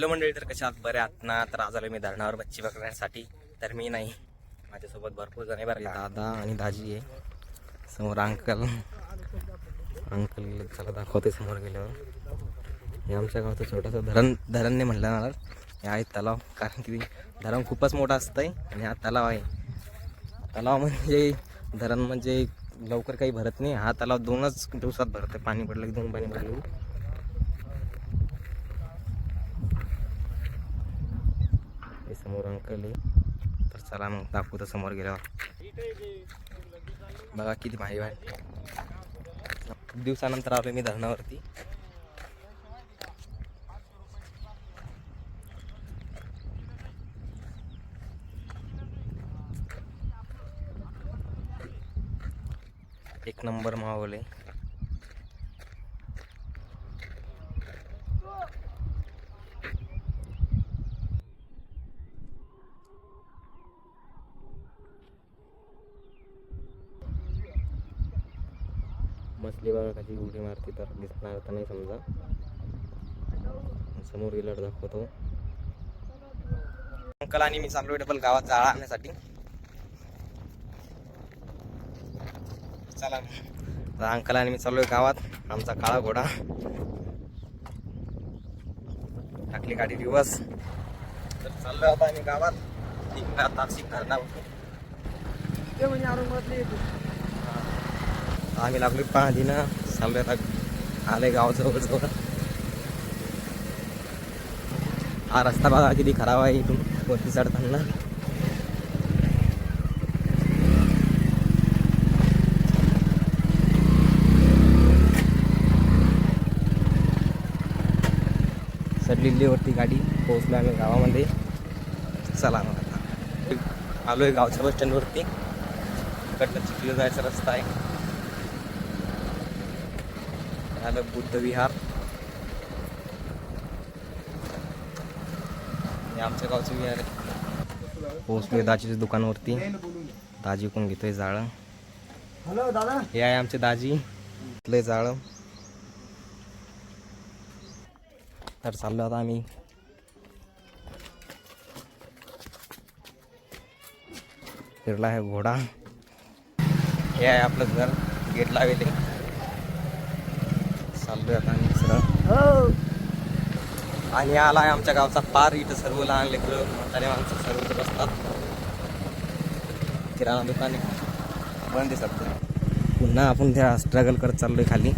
Hello मंडळी, तर कशा आहात? बरे आहात ना? तर आज आलो मी धरणावर मच्छी पकडण्यासाठी. तर मी नाही, माझ्यासोबत भरपूर जण आहे बरं का. दादा आणि दाजी आहे, समोर अंकल चला दाखवते समोर गेल्यावर. हे आमच्या गावचं छोटंसं धरण नाही म्हटलं ना, हे आहे तलाव. कारण की धरण खूपच मोठं असतंय आणि हा तलाव आहे. तलाव म्हणजे धरण म्हणजे लवकर काही भरत नाही. हा तलाव 2च दिवसात भरते, पाणी पडलं की 2 पाणी पडलं. हे समोर अंकल आहे, तर चला मग दाखवतो समोर गेल्यावर. बघा किती भारी वाटते. खूप दिवसानंतर आलो मी धरणावरती. एक नंबर माहोल आहे. मछली बघा कशी उडी मारते, तर दिसणार तर नाही समजा. समोर गेल्यावर दाखवतो. अंकल आणि मी चाललो डबल गावात जाळा आणण्यासाठी. चला तर अंकल आणि मी चाललोय गावात. आमचा काळा घोडा टाकली गाडी दिवस. तर चाललोय आता आम्ही गावात. आम्ही लागलो पाहणीनं. चाललोय आता, आले गाव जवळ. हा रस्ता बघा किती खराब आहे इथून वरती चढताना. सडलेली वरती गाडी. पोहोचलो आम्ही गावामध्ये. चला मग आता आलोय गावच्या बस स्टँडवरती. इकडनं चिखली जायचा रस्ता आहे. आलं बुद्ध विहार. आमच्या गावचं विहार आहे. पोहोचलोय दाजीच्या दुकानावरती. दाजी कोण घेतोय जाळं. हॅलो दादा, हे आहे आमचे दाजी, घेतलंय जाळं. तर चाललो आता आम्ही. फिरला आहे घोडा. हे आहे आपलं घर, गेट लावेले. चाललोय आता आम्ही सरळ. आणि आला आहे आमच्या गावचा पार. इथं सर्व लहान लेकरं म्हातारे माणसं सर्व बसतात. किराणा दुकान बंद आहे सध्या. पुन्हा आपण त्या स्ट्रगल करत चाललोय खाली.